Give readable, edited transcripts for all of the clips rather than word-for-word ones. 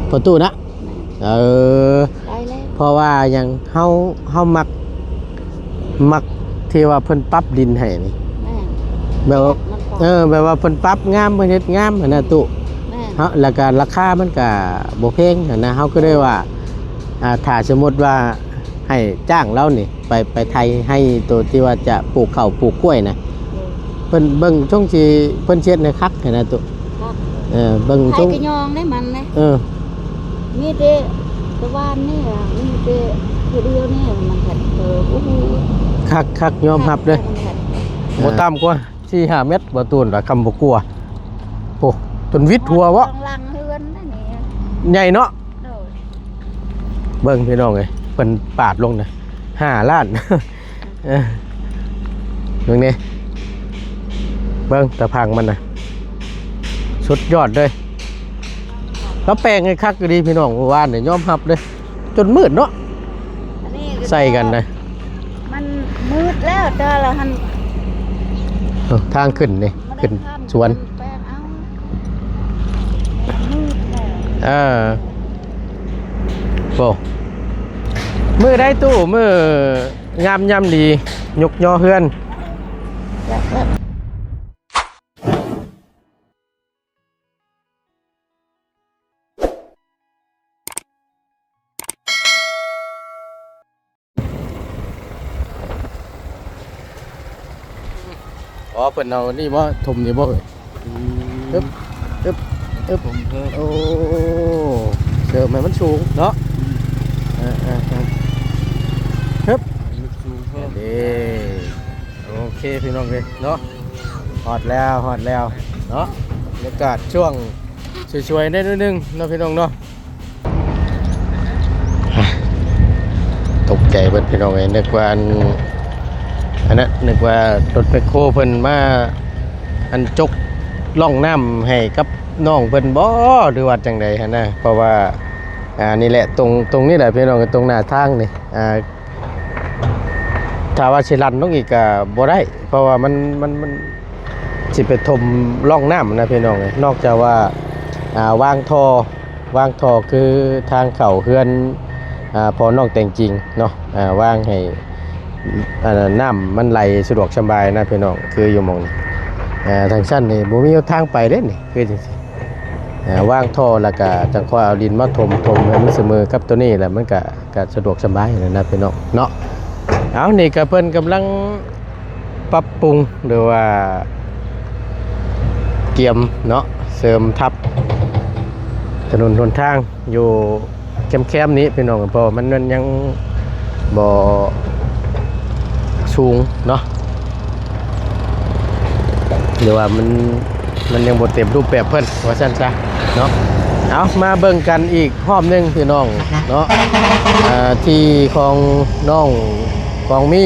พอตู้นะเออได้แล้วเพราะว่ายังเฮามักที่ว่าเพิ่นปรับดินให้นี่แบบว่าแบบว่าเพิ่นปรับงามเพิ่นเฮ็ดงามหั่นน่ะตู้เฮาแล้วก็ราคามันก็บ่แพงหั่นนะเฮาก็ได้ว่าถ้าสมมุติว่าให้จ้างเรานี่ไปไทยให้ตัวที่ว่าจะปลูกข้าวปลูกกล้วยนะเพิ่นเบิ่งช่วงสิเพิ่นเช็ดในคักหั่นน่ะตู้เบิ่งช่วงไผก็ยองได้มันนะมีแต่ตะวันนี่มีแต่ผู้เดียวนี่มันเฮ็ดโอ้โหคักยอมรับเด้อบ่ต่ำกว่า4-5 เมตรบ่ตูนว่าคำบ่กลัวโอ้จนวิดหัววะลังเฮือนนั่นนี่ใหญ่เนาะเบิ่งพี่น้องเอ้ยเพิ่นปาดลงนะ5 ล้านเบิ่งนี่เบิ่งตะพังมันน่ะสุดยอดเลยแล้วแปลงให้คักก็ดีพี่น้องเมื่อวานเนี่ยยอมรับเลยจนมืดเนาะใส่กันเลยมันมืดแล้วเจอแล้วหันทางขึ้นนี่ขึ้นสวนโอ้มือได้ตู้มืองามยำดียกยอเฮือนอ๋อเปิดเอานี่บ่ถมนี่บ่อึ๊บโอ้เสิร์ฟมันสูงเนาะฮึบโอเคพี่น้องเลยเนาะฮอดแล้วเนาะบรรยากาศช่วงสวยๆได้นิดนึงเนาะพี่น้องเนาะตกใจเบิดพี่น้องเลยนึกว่าอันนั้นนึกว่ารถแมคโครเพิ่นมาอันจกล่องน้ำให้กับน้องเพิ่นบ่หรือว่าจังใดฮะนะเพราะว่านี่แหละตรงนี้แหละพี่น้องตรงหน้าทางนี่ถ้าว่าสิลันต้องอีกก็บ่ได้เพราะว่ามันสิไปถมร่องน้ำนะพี่น้องนอกจากว่าวางท่อคือทางเข้าเฮือนพอน้องแต่งจริงเนาะวางให้น้ำมันไหลสะดวกสบายนะพี่น้องคืออยู่หม่องนี้ทางชั้นนี่บ่มีทางไปเด้นี่คือจังซี่วางท่อแล้วก็จังค่อยเอาดินมาถมให้มันเสมอกับตัวนี้แหละมันก็สะดวกสบายนะพี่น้องเนาะเอานี่ก็เพิ่นกำลังปรับปรุงหรือว่าเกี่ยมเนาะเสริมทับถนนหนทางอยู่แคมๆนี้พี่น้องเพราะมันยังบ่สูงเนาะหรือว่ามันยังบ่เต็มรูปแบบเพิ่นว่าซั่นซะเนาะเอามาเบิ่งกันอีกรอบนึงพี่น้องเนาะที่ของน้องของมี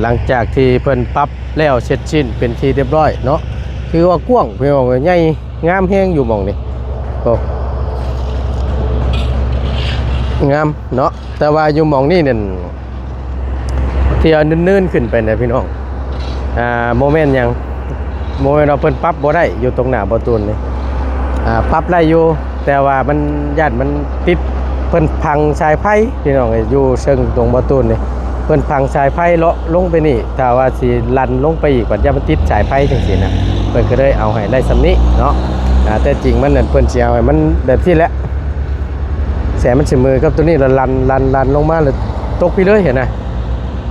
หลังจากที่เพิ่นปรับแล้วเสร็จสิ้นเป็นที่เรียบร้อยเนาะคือว่ากว้างพี่น้องใหญ่งามแฮงอยู่หม่องนี้โอ้งามเนาะแต่ว่าอยู่หม่องนี้นั่นที่เอานื่นๆขึ้นไปนะพี่น้องโมเมนต์ยังโมเมนต์เราเพิ่นปรับบ่ได้อยู่ตรงหน้าประตูนี่ปรับได้อยู่แต่ว่ามันญาติมันติดเพิ่นพังสายไฟพี่น้องอยู่เชิงตรงประตูนี่เพิ่นพังสายไฟเลาะลงไปนี่ถ้าว่าสิลั่นลงไปอีกปัญญามันติดสายไฟจังซี่นะเพิ่นก็เลยเอาให้ได้ซำนี้เนาะแต่จริงมันนั่นเพิ่นสิเอาให้มันแบบที่แหละแสมันสิมือกับตัวนี้แล้วลั่นลงมาแล้วตกไปเลยเห็นนะ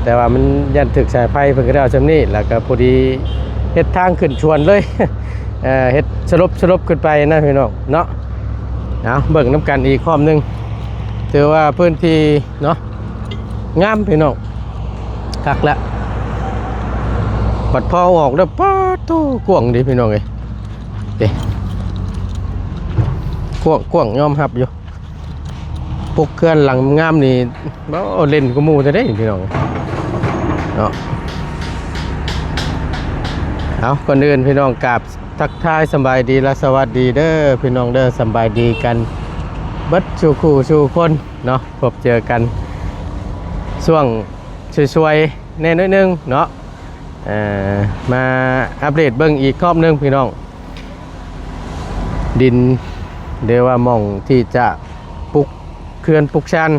แต่ว่ามันยันถึกสายไฟเพิ่นก็ได้เอาซำนี้แล้วก็พอดีเฮ็ดทางขึ้นชวนเลยเฮ็ดสลบขึ้นไปนะพี่น้องเนาะเอาเบิ่งน้ำกันอีกรอบนึงถือว่าพื้นที่เนาะงามพี่น้องคักละบัดพอออกแล้วป้าโตกว้างดีพี่น้องเอ้ยเด้กว้างยอมรับอยู่พวกเคลื่อนหลังงามนี่บ่เล่นกูมูจะได้พี่น้องเนาะเอาก่อนอื่นพี่น้องกราบทักทายสบายดีและสวัสดีเด้อพี่น้องเด้อสบายดีกันเบิดสู่คู่สู่คนเนาะพบเจอกันช่วงสวยๆแน่นิดนึงเนาะมาอัปเดตเบิ่งอีกรอบนึงพี่น้องดิน เดี๋ยวว่าหม่องที่จะปลุกเขื่อนปลุกชัน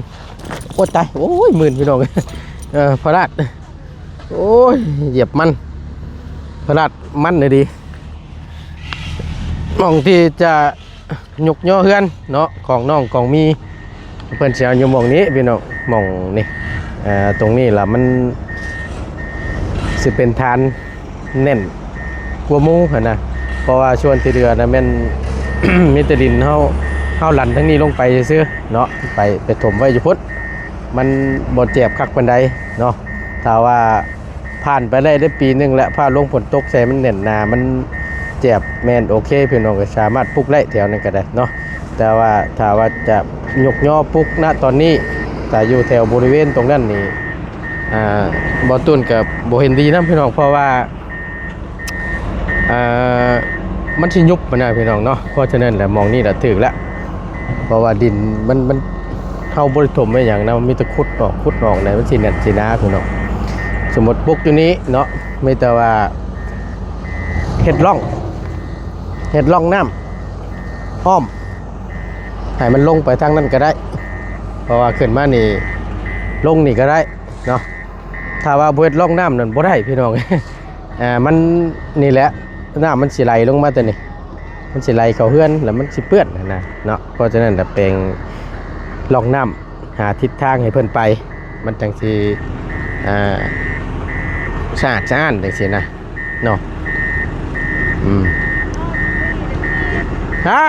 โอ้ตายโอ้ยหมื่นพี่น้อง พระราชโอ้ยเหยียบมันพระราชมันเลยดีหม่องที่จะยกย่อเฮือนเนาะของน้องของมีเพิ่นสิเอาอยู่หม่องนี้พี่น้องหม่องนี่ตรงนี้ล่ะมันสิเป็นฐานแน่นกว่าหมู่หั่นนะเพราะว่าช่วงที่เรือนะแม่น มีแต่ดินเฮาหลั่นทั้งนี้ลงไปซื่อๆเนาะไปถมไว้อยู่พุ่นมันบ่เจ็บคักปานใดเนาะถ้าว่าผ่านไปได้ปีนึงแล้วพาลงฝนตกใส่มันแน่นหนามันเจ็บแม่นโอเคพี่น้องก็สามารถปลูกได้แถวนั้นก็ได้เนาะแต่ว่าถ้าว่าจะยกย่อปลูกณตอนนี้แต่อยู่แถวบริเวณตรงนั้นนี่บ่ตุนกับบ่เห็นดีนะพี่น้องเพราะว่ามันสิยุบมันนะพี่น้องเนาะเพราะฉะนั้นแหละมองนี่แหละถึกแล้วเพราะว่าดินมันเฮาบ่ได้ถมไว้หยังนะมันมีแต่ขุดออกไหนมันสิแน่นสิหนาพี่น้องสมมุติปลูกอยู่นี้เนาะมีแต่ว่าเฮ็ดร่องน้ำอ้อมให้มันลงไปทางนั้นก็ได้เพราะว่าขึ้นมานี่ลงนี่ก็ได้เนาะถ้าว่าบ่เฮ็ดร่องน้ำนั่นบ่ได้พี่น้อง มันนี่แหละน้ำมันสิไหลลงมาแต่นี่มันสิไหลเข้าเฮือนแล้วมันสิเปื้อนนะเนาะเพราะฉะนั้นน่ะแปลงร่องน้ำหาทิศทางให้เพิ่นไปมันจังสิสะอาดจังซี่นะเนาะฮะ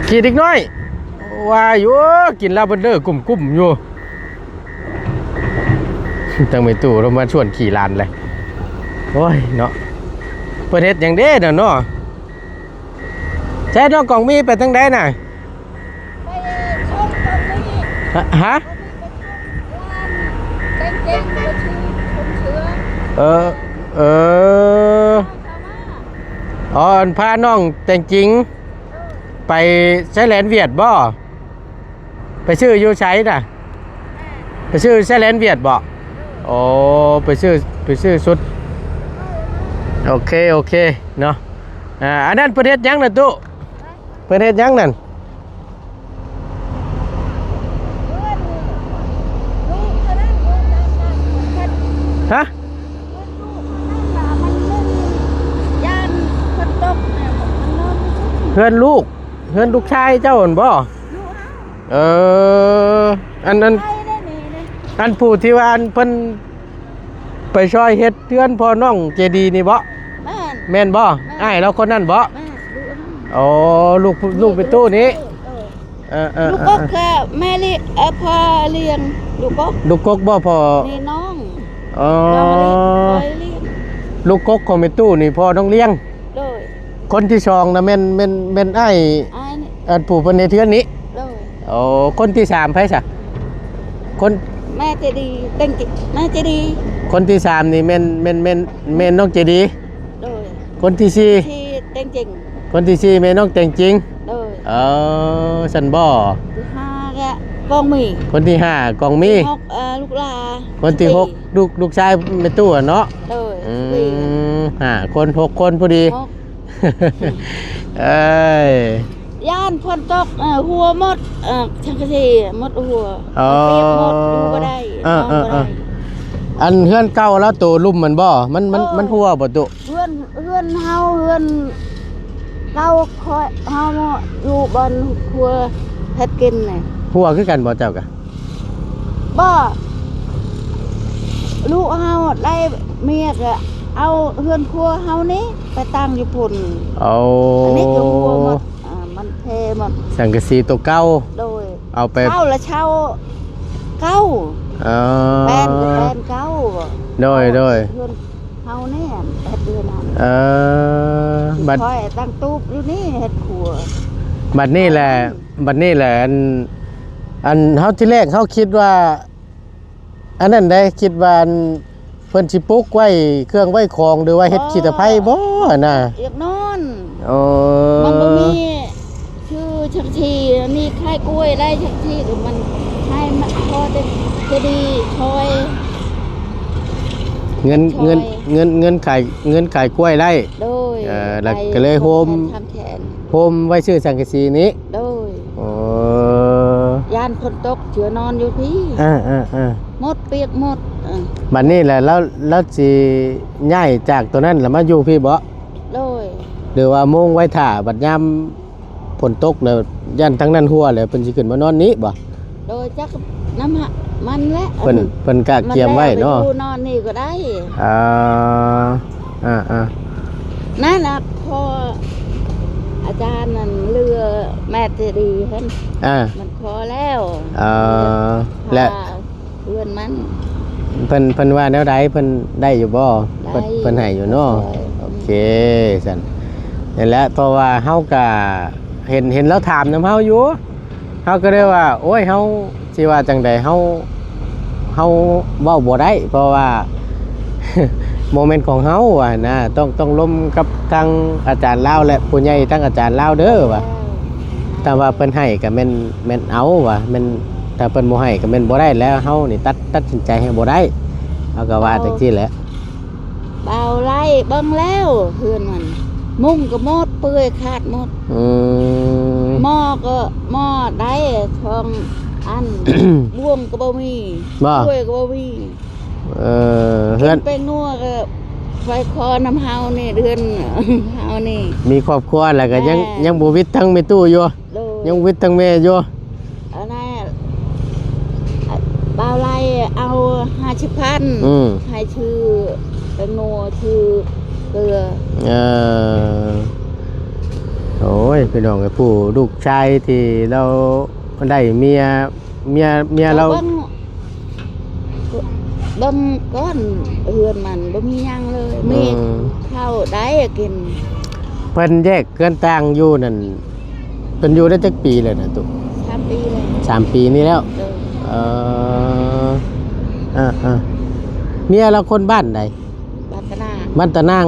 กินอีกน้อยว่าอยู่กินลาเบนเดอร์กลุ่มๆอยู่ตั้งไปตู่เรามาชวนขี่ลานเลยโอ้ยเนาะประเทศอย่างเด้เนาะใช่น้องกองมีไปตั้งได้น่ะฮะอ๋อพาน้องแต่งจริงไปใช้แลนเวียดบ่ไปชื่ออยู่ใช้น่ะไปชื่อใช้แลนเวียดบ่โอ้ไปชื่อสุดโอเคเนาะอันนั้นประเทศยังน่ะตุ๊ประเทศยังนั่นฮะเพื่อนลูกชายเจ้าบ่อันผู้ที่ว่าอันเพิ่นไปช่วยเฮ็ดเทือนพ่อน้องเจดีนี่บ่แม่นบ่อ้ายเราคนนั้นบ่อ๋อลูกไปตู้นี้ลูกกกค่ะแม่เลี้ยงพอเลี้ยงลูกกกบ่พอนี่น้องอ๋อลูกกกของแม่ตู้นี่พ่อต้องเลี้ยงคนที่สองนะแม่นอ้ายอันผู้เพิ่นในเทือนนี้โอ้คนที่3ไผซะคนแม่เจดีเต็งแม่เจดีคนที่3นี่แม่นน้องเจดีคนที่4ที่เต็งจริงคนที่4แม่น้องแต่งจริงสันบ่ที่5ก็กองมีคนที่5กองมีลูกลาคนที่6ลูกชายแม่ตู้เนาะ5คน6คนพอดีย่านพ่นตกหัวหมดชังกะสีหมดหัวเปียกหมดดูก็ได้อันเฮือนเก่าแล้วตัวลุ่มมันบ่มันหัวบ่ตุเฮือนเฮาเฮือนเก่าคอยเฮาอยู่บนหัวเฮ็ดกินน่ะหัวคือกันบ่เจ้ากะบ่ลูกเฮาได้เมียก็เอาเฮือนครัวเฮานี้ไปตั้งอยู่พุ่นอันนี้อยู่หัวหมดมันเทหมดสังกะสีตัวเก่าโดยเอาไปเช่าละเช่าเก่าแฟนเก่าโดยเฮือนเฮานี่เฮ็ดเฮือนนั้นบัดค่อยตั้งตู้อยู่นี่เฮ็ดครัวบัดนี้แหละอันเฮาที่แรกเฮาคิดว่าอันนั้นได้คิดว่าเพิ่นสิปลูกไว้เครื่องไว้ของหรือว่าเฮ็ดขี้ตะไคร้บ่น่ะอยากนอนมันบ่มีชื่อชักชีมีไข่กล้วยได้ชักชีหรือมันให้พอจะดีช่วยเงินขายกล้วยได้โดย แล้วก็เลยโฮม ทำแขน โฮมไว้ชื่อสังกะสีนี้ โดย อ๋ย่านคนตกเชือนอนอยู่พี่ หมดเปียกหมดบัดนี้แหละแล้วสิย้ายจากตัวนั้นแล้วมาอยู่พี่บ่ โดย หรือว่ามุ่งไว้ถ่าบัดยามฝนตกแล้วย่านทั้งนั้นหัวแล้วเพิ่นสิขึ้นมานอนนี้บ่ โดยจักน้ำหะมันและ เพิ่นกะเกียมไว้เนาะ มันแล้วไปอยู่นอนนี่ก็ได้ นั่นน่ะพออาจารย์นั่นเรือแม่เจดีย์เพิ่นมันพอแล้วและเพื่อนมัน เพิ่นว่าแนวใดเพิ่นได้อยู่บ่เพิ่นให้อยู่เนาะโอเคซั่นนั่นแหละเพราะว่าเฮาก็เห็นแล้วถามนำเฮาอยู่เฮาก็เลยว่าโอ้ยเฮาสิว่าจังใดเฮาเว้าบ่ได้เพราะว่า โมเมนต์ของเฮาอ่ะนะต้องล้มกับทางอาจารย์ลาวและผู้ใหญ่ทั้งอาจารย์ลาวเด้อว่าถ้าว่าเพิ่นให้ก็แม่นเอาว่าแม่นถ้าเพิ่นบ่ให้ก็แม่นบ่ได้แล้วเฮานี่ตัดสินใจให้บ่ได้เฮาก็ว่าจังซี่แหละ เบาไล่เบิ่งแล้วเพื่อนมันมุ่งก็หมดเปื่อยขาดหมดหม้อก็หม้อได้ทองอัน บ่วงก็บ่มีถ้วยก็บ่มีเฮือนเป็นนัวก็ไฟคอน้ำเฮานี่เดือนเฮานี่มีครอบครัวแล้วก็ยังบ่วิทย์ทั้งแม่ตู้อยู่ยังวิทย์ทั้งแม่อยู่อันนั้นบ่าวไล่เอา 50,000ให้ชื่อเป็นนัวชื่อเกลือโอ้ยพี่น้องไอ้ผู้ลูกชายที่เราได้เมียเราบ่มก้อนเฮือนมันบ่มีหยังเลยมีข้าวได้กินเพิ่นแยกเกินต่างอยู่นั่นเพิ่นอยู่ได้จักปีแล้วน่ะตุ๊3 ปีแล้ว3 ปีนี้แล้วเมียเราคนบ้านใดบ้านตะนาง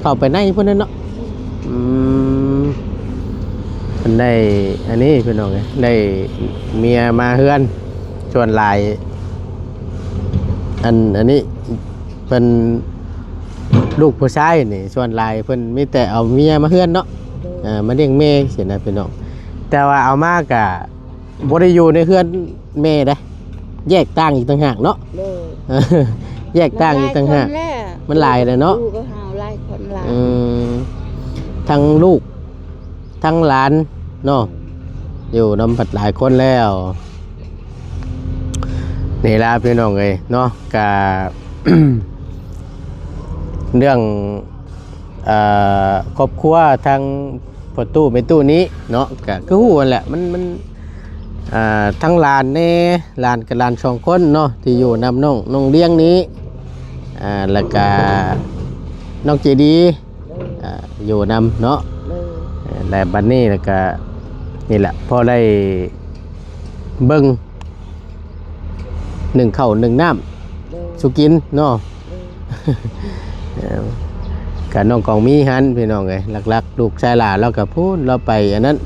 เข้าไปในพุ่นนั่นเนาะเพิ่นได้อันนี้พี่น้องได้เมียมาเฮือนชวนหลายอันนี้เป็นลูกผู้ชายนี่ส่วนหลายเพิ่นมีแต่เอาเมียมาเฮือนเนาะมาเลี้ยงแม่เสียนะพี่น้องแต่ว่าเอามากะบ่ได้อยู่ในเฮือนแม่เด้แยกต่างอีกต่างหากเนาะแยกต่างอีกต่างหากมันหลายเลยเนาะก็หาหลายคนหลายทั้งลูกทั้งหลานเนาะอยู่นำผัดหลายคนแล้วนี่ล่ะพี่น้องเอ้ยเนาะกะ เรื่องครอบครัวทางพ่อตู้แม่ตู้นี้เนาะก็คือฮู้นั่นแหละมันทั้งหลานแน่หลานกับหลาน2คนเนาะที่อยู่นำน้องเลี้ยงนี้แล้วก็น้องเจดีอยู่นำเนาะและบัดนี้แล้วก็นี่แหละพอได้เบิ่ง1ข้าว1น้ำสุกินเนาะกับน้องกองมีหันพี่น้องไงหลักๆลูกชายหลานเรากับพูดเราไปอันนั้น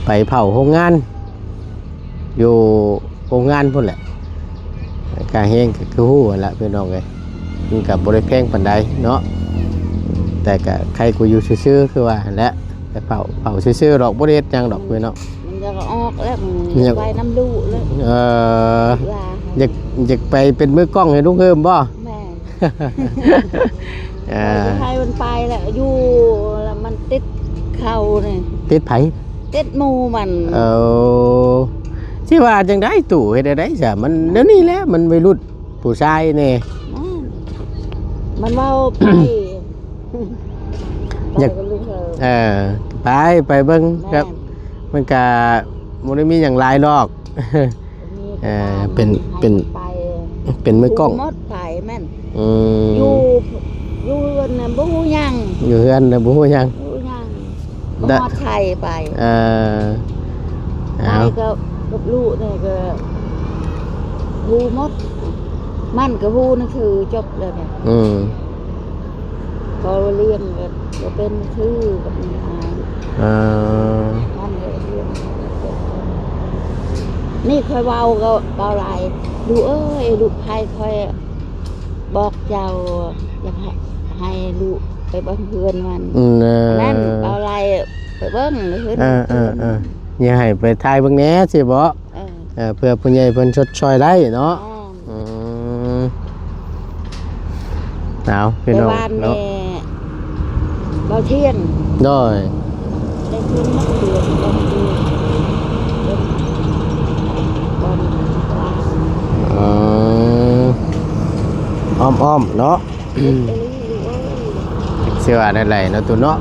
ไปเผาโรงงานอยู่โรงงานพุ่นแหละกาเฮงคือหู้ละพี่น้องไงมันกับบริเพงปันใดเนาะแต่กับใครกูอยู่ซื่อๆคือว่าและไปเผาซื่อๆดอกบริเวณยังดอกพี่น้องมันจะออกแล้วมันไปน้ำลูเลยอยากไปเป็นมือกล้องให้ลูกเพิ่มบ่แม่ให้มันไปแล้วอยู่แล้วมันติดเข่าเนี่ยติดไผติดมูมันที่ว่าจังได้ตู่เฮ็ดได้ซะมันเดี๋ยวนี้แหละมันวัยรุ่นผู้ชายนี่มันเว้าไปอยากไปเบิ่งครับมันก็บ่ได้มีหยังหลายดอกเป็นมือกล้องมดไปแม่นอยู่น่ะบ่ฮู้หยังอยู่เฮือนน่ะบ่ฮู้หยังบ่ฮอดไทยไปไปกับลูกนี่ก็ฮู้หมดมันก็ฮู้นั่นคือจบแล้วเนี่ยพอเรียนก็เป็นชื่อแบบนี้มันเลยเรียนนี่ค่อยเว้าก็เว้าหลายดูลูกไผค่อยบอกเจ้าอยากให้ ให้ลูกไปเบิ่งเพื่อนมัน นั่ นั่นเอาอะไรไปเบิ่งเพื่อน อย่าให้ไปทายเบิ่งแหน่สิบ่ เพื่อผู้ใหญ่เพิ่นชดช่วยได้เนาะเอาพี่น้อง บ้าน เนาะ แม่เราเที่ยง ด้อย ได้คืนนักเรียนบางทีบาง อ้อมๆเนาะเชื่อได้ไหลเนาะตุเนาะ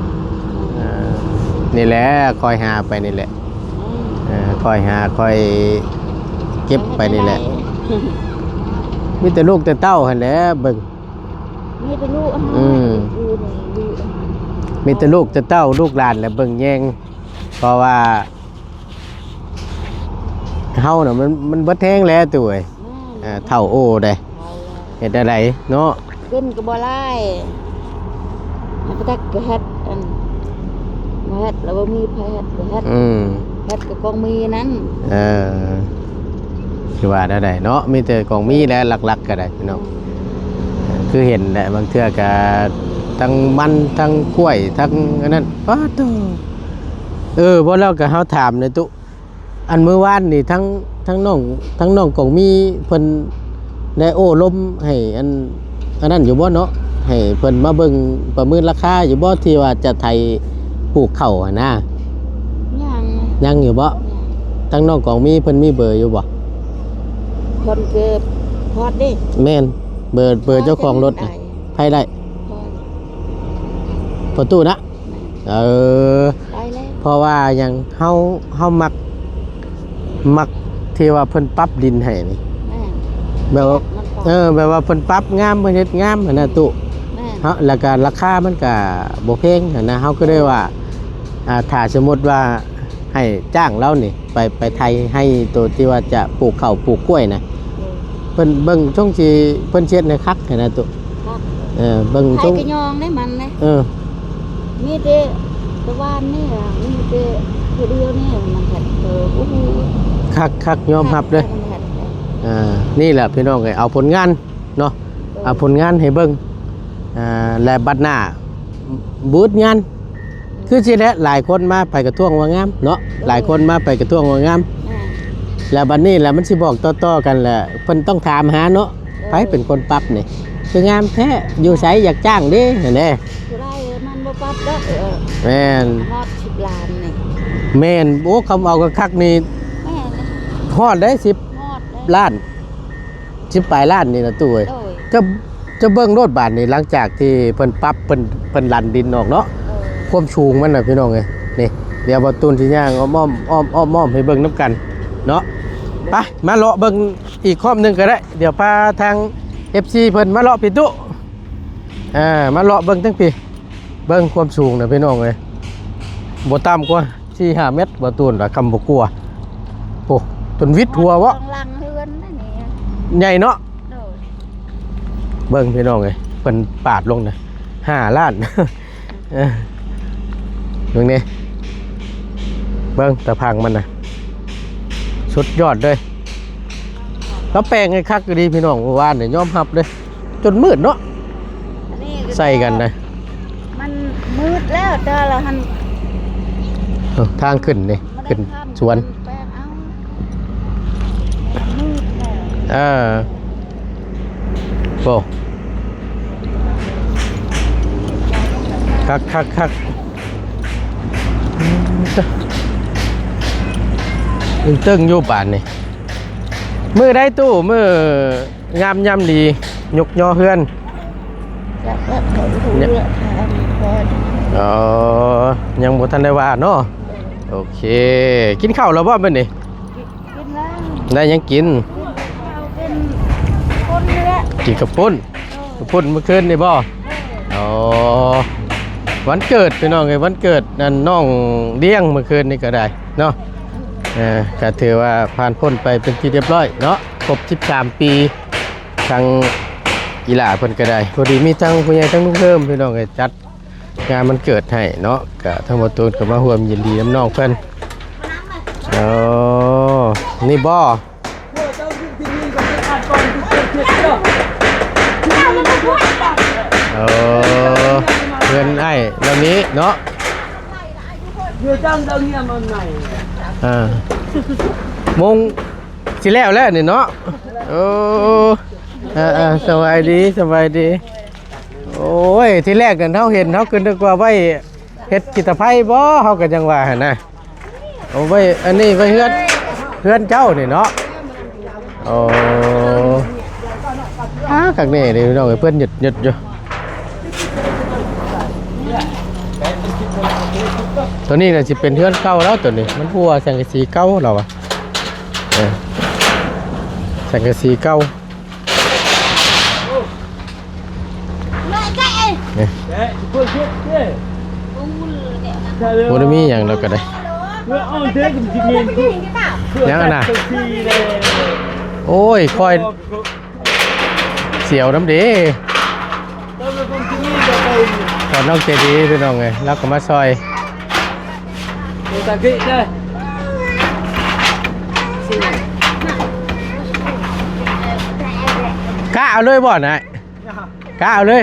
นี่แหละคอยหาไปนี่แหละคอยหาคอยเก็บไปนี่แหละมีแต่ลูกแต่เต้าหั่นแหละเบิ่ง มีแต่ลูก มีแต่ลูกแต่เต้าลูกหลานแหละเบิ่งแยงเพราะว่าเฮาน่ะมันเบิดแท้งแล้วตัวเอ้ยเฒ่าโอ้ได้เฮ็ดได้เนาะ กินก็บ่ไล่ให้ไปตักกระเฮ็ดอันมาเฮ็ดแล้วบ่มีไผเฮ็ดกระเฮ็ดเฮ็ดก็กองมีนั้น คือว่าได้เนาะมีแต่ของมีและหลักๆก็ได้พี่น้องคือเห็นแหละบางเทื่อก็ทั้งมันทั้งกล้วยทั้งอันนั้นป้าตู้บ่แล้วก็เฮาถามเลยตุอันมื้อวานนี่ทั้งน้องของมีเพิ่นได้โอ้ลมให้อันนั้นอยู่บ่เนาะให้เพิ่นมาเบิ่งประเมินราคาอยู่บ่ที่ว่าจะไถปลูกข้าวหั่นนะยังอยู่บ่ทั้งน้องของมีเพิ่นมีเบอร์อยู่บ่ คนเกิดพอดดิ แม่นเบอร์เจ้าของรถไผได้ประตูนะได้แล้ว เพราะว่าอย่างเฮามักที่ว่าเพิ่นปรับดินให้นี่แบบว่าแบบว่าเพิ่นปรับงามเพิ่นเฮ็ดงามหั่นน่ะตุเฮาแล้วก็ราคามันก็บ่แพงหั่นนะเฮาก็ได้ว่าถ้าสมมุติว่าให้จ้างเรานี่ไปไทยให้ตัวที่ว่าจะปลูกข้าวปลูกกล้วยนะเพิ่นเบิ่งช่วงที่เพิ่นเช็ดในคักหั่นน่ะตุเบิ่งช่วงไผก็ยองได้มันนะ มีแต่ตะวันนี่ล่ะมีแต่ผู้เดียวนี่มันเฮ็ดโอ้โห คักยอมรับเด้อนี่แหละพี่น้องเอ้ยเอาผลงานเนาะเอาผลงานให้เบิ่งและบัดหน้าบูธงานคือสิแท้หลายคนมาไปกระท่วงว่างามเนาะหลายคนมาไปกระท่วงว่างามแล้วบัดนี้แหละมันสิบอกต่อๆกันแหละเพิ่นต้องถามหาเนาะไผเป็นคนปรับนี่คืองามแท้อยู่ไสอยากจ้างเด้นั่นแหละ ผู้ใดมันบ่ปรับดอกแม่น ฮอด10ล้านนี่ แม่นโอ้คำเอาก็คักนี่ แม่น ฮอดได้10 ฮอดได้ ล้าน10ปลายล้านนี่นะตู้เอ้ย โดย จะเบิ่งโลดบาทนี่หลังจากที่เพิ่นปรับเพิ่นลันดินออกเนาะความสูงมันน่ะพี่น้องเอ้ยนี่เดี๋ยวบ่ตูนสิย่างอ้อมให้เบิ่งนํกันเนาะไปมาเลาะเบิ่งอีกครอบหนึงก็ได้เดี๋ยวพาทาง FC เพิ่นมาเลาะพี่ตุมาเลาะเบิ่งทั้งพี่เบิ่งความสูงน่ะพี่น้องเอ้ยบ่ต่ำกว่า4-5 เมตรบ่ตูนว่าคำบ่กลัวโอ้ต้นวิทย์หัววะ ลังเฮือนนั่นนี่ ใหญ่เนาะ โดย เบิ่งพี่น้องเอ้ยเพิ่นปาดลงนะ5 ล้าน เบิ่งนี่เบิ่งตะพังมันน่ะสุดยอดเลยแล้วแปลงให้คักก็ดีพี่น้องเมื่อวานเนี่ยยอมรับเลยจนมืดเนาะ อันนี้ก็ ใส่กันนะ มันมืดแล้วแต่ละหัน ทางขึ้นนี่ขึ้นสวน แปลงเอามืดแล้ว โอ้คักตึงอยู่ป่านนี่มือได้ตู้มืองามยำดียกยอเฮือน แล้วก็เขาเลือกพอ อ๋อยังบ่ทันได้ว่าเนาะโอเคกินข้าวแล้วบ่มื้อนี้ กินแล้ว ได้ยังกิน ข้าวเป็นคนเนื้อ กินกับปุ้นกับปุ้นเมื่อคืนนี่บ่อ๋อวันเกิดพี่น้องไงวันเกิดนั่นน้องเลี้ยงเมื่อคืนนี่ก็ได้เนาะก็ถือว่าผ่านพ้นไปเป็นที่เรียบร้อยเนาะครบ13 ปีทางกีฬาเพิ่นก็ได้พอดีมีทั้งผู้ใหญ่ทั้งลูกเพิ่มพี่น้องไงจัดงานมันเกิดให้เนาะก็ทั้งหมดตูนก็มาร่วมยินดีน้ำน้องเพิ่นอ๋อนี่บ่อ๋อ เพื่อนไอ้เหล่านี้เนาะ Vừa trong đâu nghe mà này มงสิแล้วนี่เนาะโอ้สบายดีสบายดีโอ้ยที่แรกกันเฮาเห็นเฮาคิดนึกว่าไว้เฮ็ดกิจภัยบ่เฮาก็จังว่าหั่นน่ะเอาไว้อันนี้ไว้เฮือนเจ้านี่เนาะโอ้กักนี่นี่น้องเพิ่นหยุดอยู่ตัวนี้น่ะสิเป็นเฮือนเก่าแล้วตัวนี้มันหัวสังกะสีเก่าแล้วอ่ะสังกะสีเก่าเนี่ย Đấy, vừa trước thế บ่ได้มีหยังแล้วก็ได้ Vừa on thế cũng chỉ nhìn Nhớ nè. Taxi này โอ้ยคอยเสียวน้ำเดี Tôi là con chỉ nhìn cho tôi ตอนน้องเจดีพี่น้องไงแล้วก็มาซอย Người ta kỵ đây กล้าเอาเลยบ่น่ะกล้าเอาเลย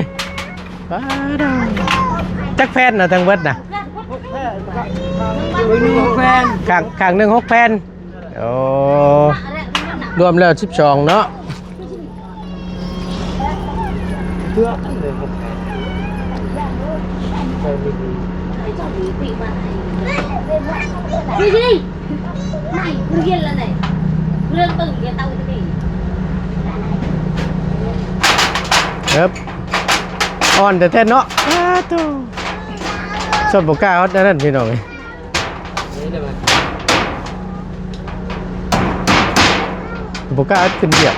ว้าดาวจักแผ่นน่ะทั้งเบิดน่ะ Tôi đi một phen ข้างหนึง6แผ่นโอ้รวมแล้ว12เนาะ Thưa để một phen Đi đi. Này, riêng là này. Riêng từng cái tao cái gì. ครับอ่อนแต่แท้เนาะชอบบ่กล้าเฮานั่นพี่น้องเอ้ย Đấy là mà บ่กล้าขึ้นเหยียบ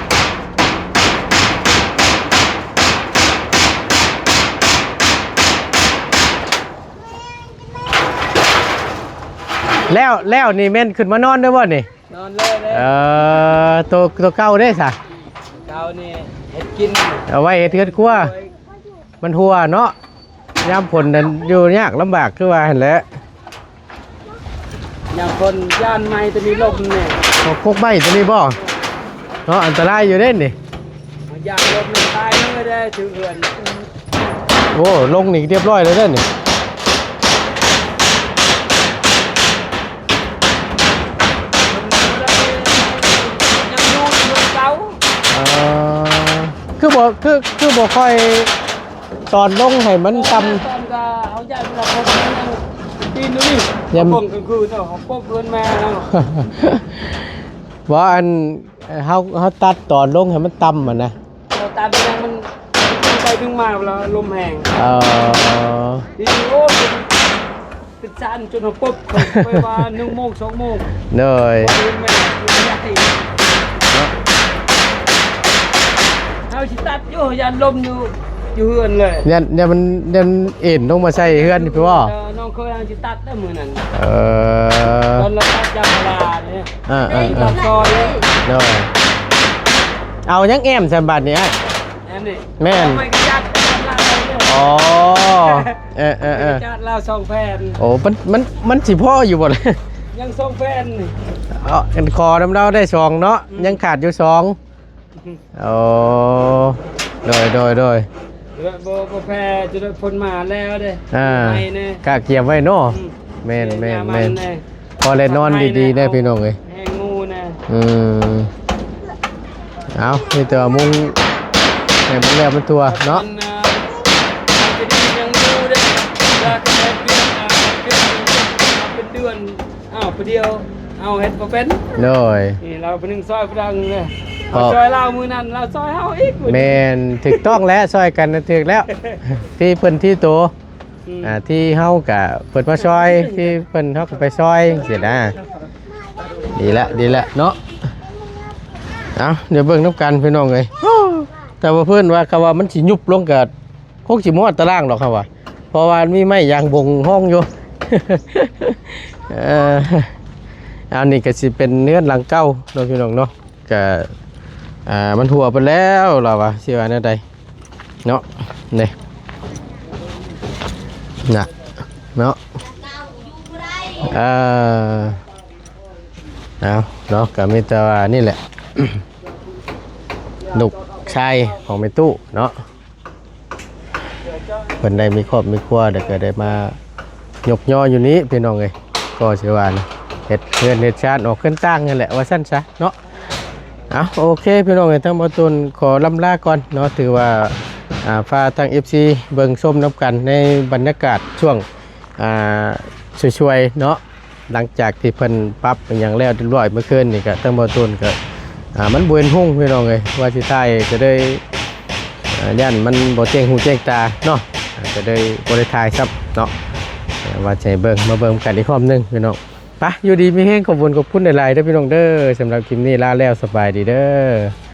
แล้วนี่แม่นขึ้นมานอนได้บ่นี่ Non lên đấy ตัวเก่าได้ซะ Cao nè hết kín เอาไว้เฮ็ดเทือนครัวมันหัวเนาะยามฝนนั่นอยู่ยากลำบากคือว่าหั่นแหละ Nhà con gian may tôi đi lộn nè เอากกไม้ตัวนี้บ่เนาะอันตรายอยู่เด้นี่ Mà gian lộn mình tay nó ở đây chữ huyền โอ้ลงนี่เรียบร้อยเลยเด้อนี่ Nhằm nuôi nuôi cháu คือบ่ค่อยตอนลงให้มันต่ำ Con gà áo dài là không tin nữa đi Nhầm. Không cần cư thôi không bốc luôn mẹ đâu ว่าอันเฮาตัดตอนลงให้มันต่ำอ่ะนะ Tao ta bên đây mình tay thương mà là lùm hàng เอ่อ Thì ô Tịch sẵn cho nó bốc không quay qua nương môn sống môn เหนื่อย Qua luôn mẹ luôn nhạc thì Tao chỉ tắt vô gian lùm như hườnเลย เนี่ยมันเอ็นลงมาใส่เฮือนนี่พี่ว่า น้องเคยเอาจิตัดได้มือนั้น เออ ตอนเราตัดยางพาราเนี่ย อ่า ตัดซอยเลย เหนื่อยเอายังแอมใส่บัตรนี่ไอ้ แอมนี่ แม่น ไม่กระจัดกระจัดลาวเลย อ๋อเอ กระจัดลาวสองแผ่น โอ้มันสิพ่ออยู่บ่เลย ยังสองแผ่นนี่ อันคอน้ำเราได้สองเนาะยังขาดอยู่สองโอ้โดย เดี๋ยวโบแพ้จะได้พ้นมาแล้วเด้ ไม่เนี่ย กะเกียบไว้เนาะแม่นพอเลยนอนดีๆได้พี่น้องเอ้ย แหงงูนะ เอานี่ตัวมุ้งให้มันแล้วมันตัวเนาะ จะดียังงูเด้แล้วก็ได้เปลี่ยนเป็นเดือนประเดียวเอาเฮ็ดบ่เป็น เลย นี่เราเป็นหนึ่งซอยพดังเลย อ๋อ ซอยเรามือนั้นเราซอยเฮาอีก แม่นถูกต้องแล้วซอยกันนะถูกแล้ว ที่เพิ่นที่ตัวที่เฮากะเปิดมาซอยที่เพิ่นเฮาก็ไปซอยเสียนะดีละเนาะเอาเดี๋ยวเบิ่งน้ำกันพี่น้องเอ้ยแต่ว่าเพิ่นว่าเขาว่ามันสิยุบลงกับคงสิมอดตารางดอกครับว่าเพราะว่ามีไม้ยางบงห้องอยู่ อันนี้ก็สิเป็นเนื้อหลังเก่าเนาะพี่น้องเนาะก็มันหัวไปแล้วเราว่าสิว่าแนวใดเนาะนี่น่ะเนาะเอาเนาะก็มีแต่ว่านี่แหละ ลูกชายของแม่ตู้เนาะ เพิ่นได้มีครอบมีครัวเดี๋ยวก็ได้มายกย่ออยู่นี้พี่น้องเอ้ยก็สิว่านะเฮ็ดเฮือนเฮ็ดชาติออกขึ้นตั้งนั่นแหละว่าซั่นซะเนาะโอเคพี่น้องเอ้ยทั้งบ่ตุนขอลำลาก่อนเนาะถือว่าพาทาง FC เบิ่งชมนํกันในบรรยากาศช่วงช่วยๆเนาะหลังจากที่เพิ่นปรับเป็นอย่างแล้วเรียบร้อยเมื่อคืนนี่ก็ทั้งบ่ตุนก็มันบ่เห็นหุ่งพี่น้องเอ้ยว่าสิถ่ายก็ได้ย่านมันบ่แจ้งหูแจ้งตาเนาะก็ได้บ่ได้ถ่ายซับเนาะว่าจะให้เบิ่งมาเบิ่งกันอีกรอบนึงพี่น้องไปอยู่ดีมีแฮงขอบคุณหลายๆเด้อพี่น้องเด้อสำหรับคลิปนี้ลาแล้วสบายดีเด้อ